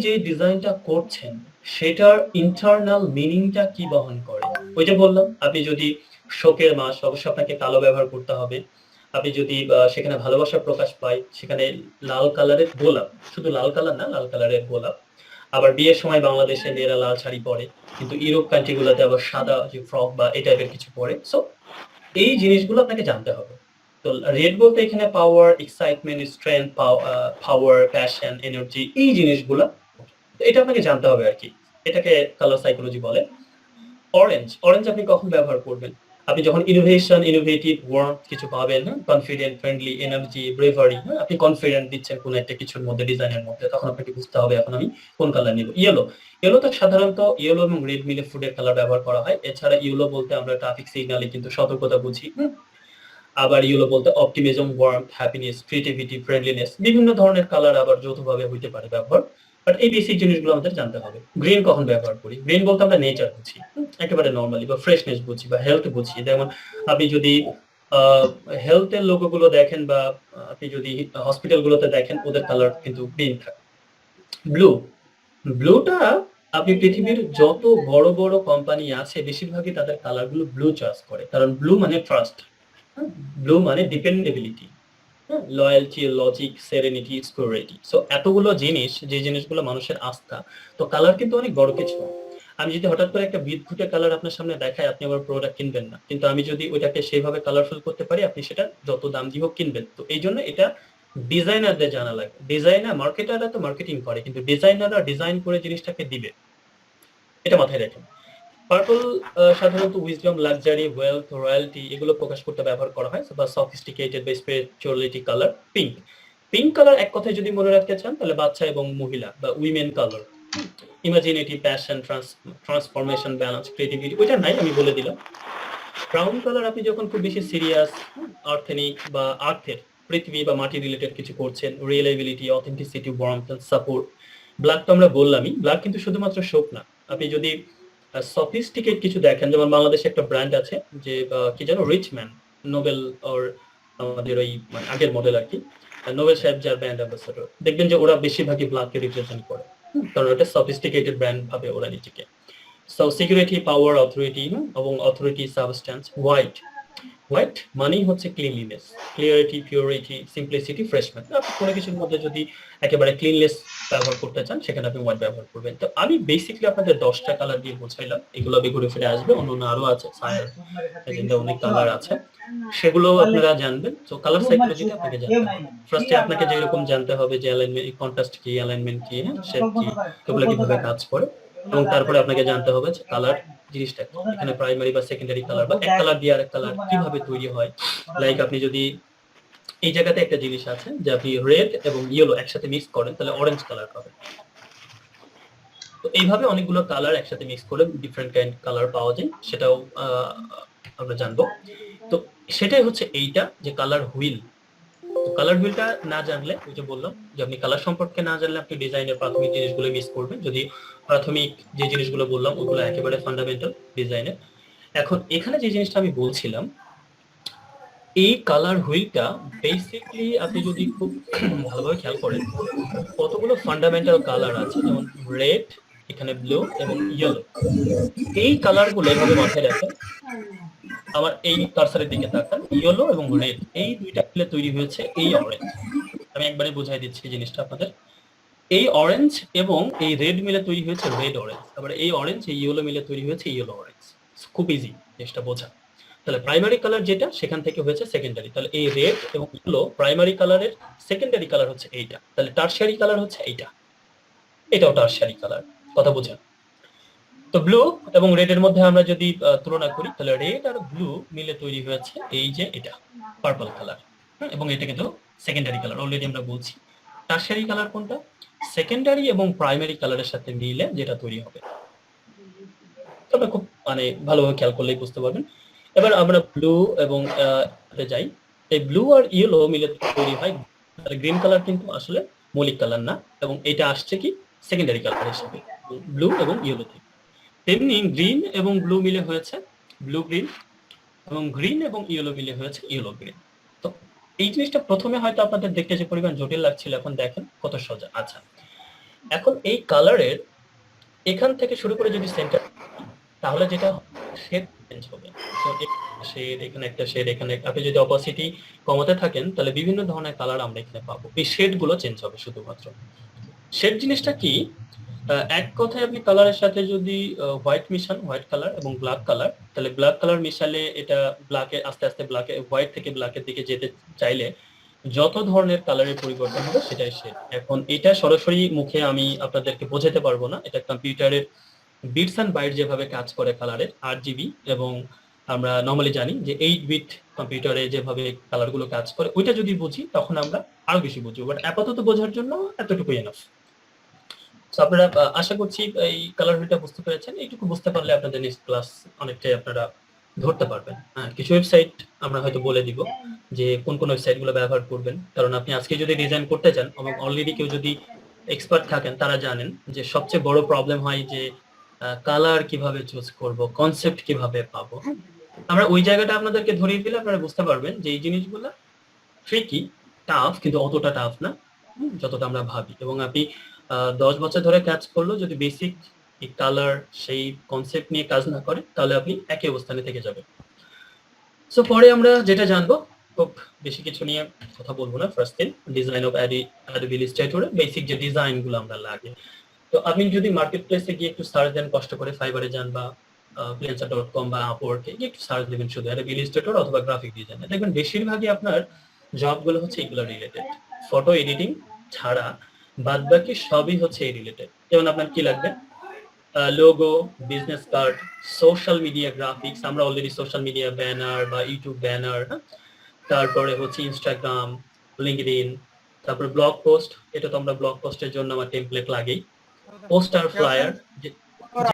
যে ডিজাইনটা করছেন সেটার ইন্টারনাল মিনিংটা কি বহন করে। ওই যে বললাম, আপনি যদি শোকের মাস, অবশ্যই আপনাকে কালো ব্যবহার করতে হবে। আপনি যদি সেখানে ভালোবাসার প্রকাশ পায়, সেখানে লাল কালারের গোলাপ, শুধু লাল কালার না, লাল কালারের গোলাপ। আবার বিয়ের সময় বাংলাদেশে মেয়েরা লাল শাড়ি পরে, কিন্তু ইউরোপ কান্ট্রি গুলোতে আবার সাদা যে ফ্রক বা এই টাইপের কিছু পরে। সো এই জিনিসগুলো আপনাকে জানতে হবে। তো রেড বলতে এখানে পাওয়ার, এক্সাইটমেন্ট, স্ট্রেংথ, পাওয়ার, প্যাশন, এনার্জি, এই জিনিসগুলা এটা আপনাকে জানতে হবে আর কি। এটাকে কালার সাইকোলজি বলে। অরেঞ্জ, অরেঞ্জ আপনি কখন ব্যবহার করবেন? আপনি যখন ইনোভেশন, ইনোভেটিভ, ওয়ার্ম কিছু পাবেন, হ্যাঁ, কনফিডেন্ট, ফ্রেন্ডলি, এনার্জি, ব্রেভারি, হ্যাঁ, আপনি কনফিডেন্ট দিচ্ছেন কোনো একটা কিছুর মধ্যে, ডিজাইনের মধ্যে, তখন আপনাকে বুঝতে হবে এখন আমি কোন কালার নিব। ইয়েলো, ইয়েলো তো সাধারণত ইয়েলো এবং রেড মিলে ফুডের কালার ব্যবহার করা হয়। এছাড়া ইয়েলো বলতে আমরা ট্রাফিক সিগন্যালে কিন্তু সতর্কতা বুঝি। আবার ইয়েলো বলতে optimism, warm, happiness, creativity, friendliness, বিভিন্ন ধরনের কালার আবার যৌথভাবে হইতে পারে ব্যবহার। বাট এই বেসিক জিনিসগুলো আমাদের জানতে হবে। গ্রিন কখন ব্যবহার করি? গ্রিন বলতে আমরা নেচার বুঝি, একেবারে নরমালি, বা ফ্রেশনেস বুঝি, বা হেলথ বুঝি। যেমন আপনি যদি হেলথের লোগো গুলো দেখেন, বা আপনি যদি হসপিটাল গুলোতে দেখেন, ওদের কালার কিন্তু গ্রিন থাকে। ব্লু, ব্লুটা আপনি পৃথিবীর যত বড় বড় কোম্পানি আছে বেশিরভাগই তাদের কালার গুলো ব্লু চয়েস করে, কারণ ব্লু মানে ট্রাস্ট, ব্লু মানে dependability, loyalty, logic, serenity, security. So এতগুলো জিনিস, যে জিনিসগুলো মানুষের আস্থা, তো কালার কিন্তু অনেক বড় কিছু। আমি যদি হঠাৎ করে একটা বিদঘুটে কালার আপনার সামনে দেখাই, আপনি আমার প্রোডাক্ট কিনবেন না। কিন্তু আমি যদি ওইটাকে সেইভাবে কালারফুল করতে পারি, আপনি সেটা যত দাম দিয়ে হোক কিনবেন। তো এই জন্য এটা ডিজাইনারদের জানা লাগে। ডিজাইনার, মার্কেটাররা তো মার্কেটিং করে, কিন্তু ডিজাইনাররা ডিজাইন করে জিনিসটাকে দিবে, এটা মাথায় রাখেন। পার্পল সাধারণত উইজডম, লাক্সারি, ওয়েলথ, রয়্যালটি এগুলো প্রকাশ করতে ব্যবহার করা হয়, বা সফিস্টিকেটেড বা spirituality colour. Pink, pink colour এক কথায় যদি মনে রাখতে চান, তাহলে বাচ্চা এবং মহিলা বা women colour. Imaginative, passion, transformation, balance, creativity, ওইটা নাই, আমি বলে দিলাম। ব্রাউন কালার আপনি যখন খুব বেশি সিরিয়াস, আর্থেনিক বা আর্থের, পৃথিবী বা মাটি রিলেটেড কিছু করছেন, রিয়েলাবিলিটি, অথেন্টিসিটি, ওয়ার্মথ, সাপোর্ট। ব্ল্যাক তো আমরা বললামই, ব্ল্যাক কিন্তু শুধুমাত্র শোক না। আপনি যদি সফিস্টিকেট কিছু দেখেন, যেমন বাংলাদেশে একটা ব্র্যান্ড আছে যে কি যেন, রিচ ম্যান, নোবেল, ওর আমাদের ওই মানে আগের মডেল আর কি, নোবেল সাহেব যার ব্র্যান্ড অ্যাম্বাসেডর, দেখবেন যে ওরা বেশিরভাগই ব্ল্যাককে রিপ্রেজেন্ট করে, কারণ ওটা সফিস্টিকেটেড ব্র্যান্ড ভাবে ওরা নিজেকে। সো সিকিউরিটি, পাওয়ার, অথরিটি, এবং অথরিটি, সাবস্ট্যান্স। হোয়াইট, হোয়াইট মানেই হচ্ছে cleanliness, clarity, purity, simplicity, freshness. আপনি কোনো কিছুর মধ্যে যদি একেবারে ক্লিনলেস ব্যবহার করতে চান, সেখানে আপনি হোয়াইট ব্যবহার করবেন। তো আমি বেসিক্যালি আপনাদের 10টা কালার দিয়ে বোঝাইলাম, এগুলো ঘুরে ফিরে আসবে, অন্য আরো আছে, ফায়ার এজেন্ডা, অনেক কালার আছে, সেগুলো আপনারা জানবেন। তো কালার সাইকোলজিটা আপনাকে জানতে হবে। ফার্স্টে আপনাকে যেরকম জানতে হবে যে অ্যালাইনমেন্ট, কন্ট্রাস্ট কি, অ্যালাইনমেন্ট কি, শেপ কি, এগুলো কিভাবে কাজ করে, এবং তারপরে আপনাকে জানতে হবে যে কালার জিনিসটা কি, এখানে প্রাইমারি বা সেকেন্ডারি কালার, বা এক কালার দিয়ে আরেক কালার কিভাবে তৈরি হয়। লাইক আপনি যদি এই জায়গাতে একটা জিনিস আছে যে আপনি রেড এবং ইয়েলো একসাথে মিক্স করেন, তাহলে অরেঞ্জ কালার পাবেন। তো এইভাবে অনেকগুলো কালার একসাথে মিক্স করে ডিফারেন্ট কাইন্ড কালার পাওয়া যায়, সেটাও আমরা জানবো। তো সেটাই হচ্ছে এইটা যে কালার হুইল। তো কালার হুইলটা না জানলে, ওই যে বললাম যে আপনি কালার সম্পর্কে না জানলে আপনি ডিজাইনের প্রাথমিক জিনিসগুলো মিস করবেন। যদি প্রাথমিক যে জিনিসগুলো বললাম ওগুলো একেবারে ফান্ডামেন্টাল ডিজাইনের। এখন এখানে যে জিনিসটা আমি বলছিলাম, এই কালার হুইলটা বেসিক্যালি আপনি যদি খুব ভালোভাবে খেয়াল করেন, কতগুলো ফান্ডামেন্টাল কালার আছে, যেমন রেড, এখানে ব্লু এবং ইয়েলো। এই কালারগুলো এভাবে মাথায় রাখেন, আমার এই কার্সারের দিকে তাকান, ইয়েলো এবং রেড এই দুইটা মিলে তৈরি হয়েছে এই অরেঞ্জ। আমি একবারে বুঝাই দিচ্ছি জিনিসটা আপনাদের। এই অরেঞ্জ এবং এই রেড মিলে তৈরি হয়েছে রেড অরেঞ্জ, আবার এই অরেঞ্জ এই ইয়েলো মিলে তৈরি হয়েছে ইয়েলো অরেঞ্জ। খুব ইজি জিনিসটা বোঝা। তাহলে প্রাইমারি কালার যেটা, সেখান থেকে হয়েছে সেকেন্ডারি। তাহলে এই রেড এবং ইয়েলো প্রাইমারি কালারের, সেকেন্ডারি কালার হচ্ছে এইটা। তাহলে টারশিয়ারি কালার হচ্ছে এইটা, এটাও টারশিয়ারি কালার। কথা বোঝেন? তো ব্লু এবং রেড এর মধ্যে আমরা যদি তুলনা করি, তাহলে রেড আর ব্লু মিলে তৈরি হয়েছে এই যে এটা, পার্পল কালার। এবং এটা কিন্তু সেকেন্ডারি কালার, অলরেডি আমরা বলছি। টারশিয়ারি কালার কোনটা? সেকেন্ডারি এবং প্রাইমারি কালারের সাথে মিলে যেটা তৈরি হবে। তবে খুব মানে ভালোভাবে খেয়াল করলেই বুঝতে পারবেন। এবার আমরা ব্লু এবং যাই, এই ব্লু আর ইয়েলো মিলে তৈরি হয় গ্রিন কালার, কিন্তু আসলে মৌলিক কালার না, এবং এটা আসছে কি সেকেন্ডারি কালার হিসেবে, ব্লু এবং ইয়েলো থেকে। তেমনি গ্রিন এবং ব্লু মিলে হয়েছে ব্লু গ্রিন, এবং গ্রিন এবং ইয়েলো মিলে হয়েছে ইয়েলো গ্রিন। তো এই জিনিসটা প্রথমে হয়তো আপনাদের দেখতে যে পরিমাণ জটিল লাগছিল, এখন দেখেন কত সোজা। আচ্ছা, এখন এই কালারের এখান থেকে শুরু করে যদি সেন্টার তাহলে যেটা শেড চেঞ্জ হবে। সো শেড, এখানে একটা শেড, এখানে আপনি যদি অপাসিটি কমাতে থাকেন তাহলে বিভিন্ন ধরনের কালার আমরা এখানে পাবো। এই শেড গুলো চেঞ্জ হবে শুধুমাত্র। শেড জিনিসটা কি? এক কথায় আপনি কালারের সাথে যদি হোয়াইট মিশান, হোয়াইট কালার এবং ব্ল্যাক কালার, তাহলে ব্ল্যাক কালার মিশালে এটা ব্ল্যাকে আস্তে আস্তে ব্ল্যাকে, হোয়াইট থেকে ব্ল্যাকের দিকে যেতে চাইলে যত ধরনের কালারের পরিবর্তন হবে সেটাই শেড। এখন এটা সরাসরি মুখে আমি আপনাদেরকে বোঝাতে পারবো না, এটা কম্পিউটারের বিটস অ্যান্ড বাইট যেভাবে কাজ করে কালারের 8 GB, এবং আমরা নর্মালি জানি যে 8 বিট কম্পিউটারে যেভাবে কালারগুলো কাজ করে ওইটা যদি বুঝি তখন আমরা আরো বেশি বুঝবো, বাট আপাতত বোঝার জন্য এতটুকুই এনাফ। আপনারা আশা করছি এই কালার ভিউটা বুঝতে পেরেছেন। এইটুকু বুঝতে পারলে আপনাদের নেক্সট ক্লাস অনেকটাই আপনারা ধরতে পারবেন। হ্যাঁ, কিছু ওয়েবসাইট আমরা হয়তো বলে দিব যে কোন কোন ওয়েবসাইটগুলো ব্যবহার করবেন, কারণ আপনি আজকে যদি ডিজাইন করতে চান এবং অলরেডি কেউ যদি এক্সপার্ট থাকেন তারা জানেন যে সবচেয়ে বড় প্রবলেম হয় যে কালার কিভাবে চুজ করব, কনসেপ্ট কিভাবে পাবো। আমরা ওই জায়গাটা আপনাদেরকে ধরিয়ে দিলে আপনারা বুঝতে পারবেন যে এই জিনিসগুলো ট্রিকি, টাফ, কিন্তু অতটা টাফ না যতটা আমরা ভাবি। এবং আপনি 10 বছর ধরে কাজ করলেও যদি বেসিক কালার সেই কনসেপ্ট নিয়ে কাজ না করে তাহলে আপনি একই অবস্থানে থেকে যাবেন। সো পরে আমরা যেটা জানবো, খুব বেশি কিছু নিয়ে কথা বলবো না, first thing design of Adobe Illustrator basic যে ডিজাইন গুলো আমরা লাগে। তো আপনি যদি মার্কেট প্লেসে গিয়ে একটু সার্চ দেন, কষ্ট করে ফাইবারে যান বা freelancer.com বা আপওয়ার্কে গিয়ে একটু সার্চ দেবেন শুধু Adobe Illustrator অথবা গ্রাফিক ডিজাইন, দেখবেন বেশিরভাগই আপনার জবগুলো হচ্ছে এগুলো রিলেটেড। ফটো এডিটিং ছাড়া বাদ বাকি সবই হচ্ছে এই রিলেটেড। যেমন আপনার কি লাগবে? Logo, business card, social media graphics, আমরা অলরেডি সোশ্যাল মিডিয়া ব্যানার বা ইউটিউব ব্যানার, তারপরে হচ্ছে ইনস্টাগ্রাম, লিঙ্কডইন, তারপরে ব্লগ পোস্ট, এটা তো আমরা ব্লগ পোস্টের জন্য আমার টেমপ্লেট লাগেই। Poster, flyer,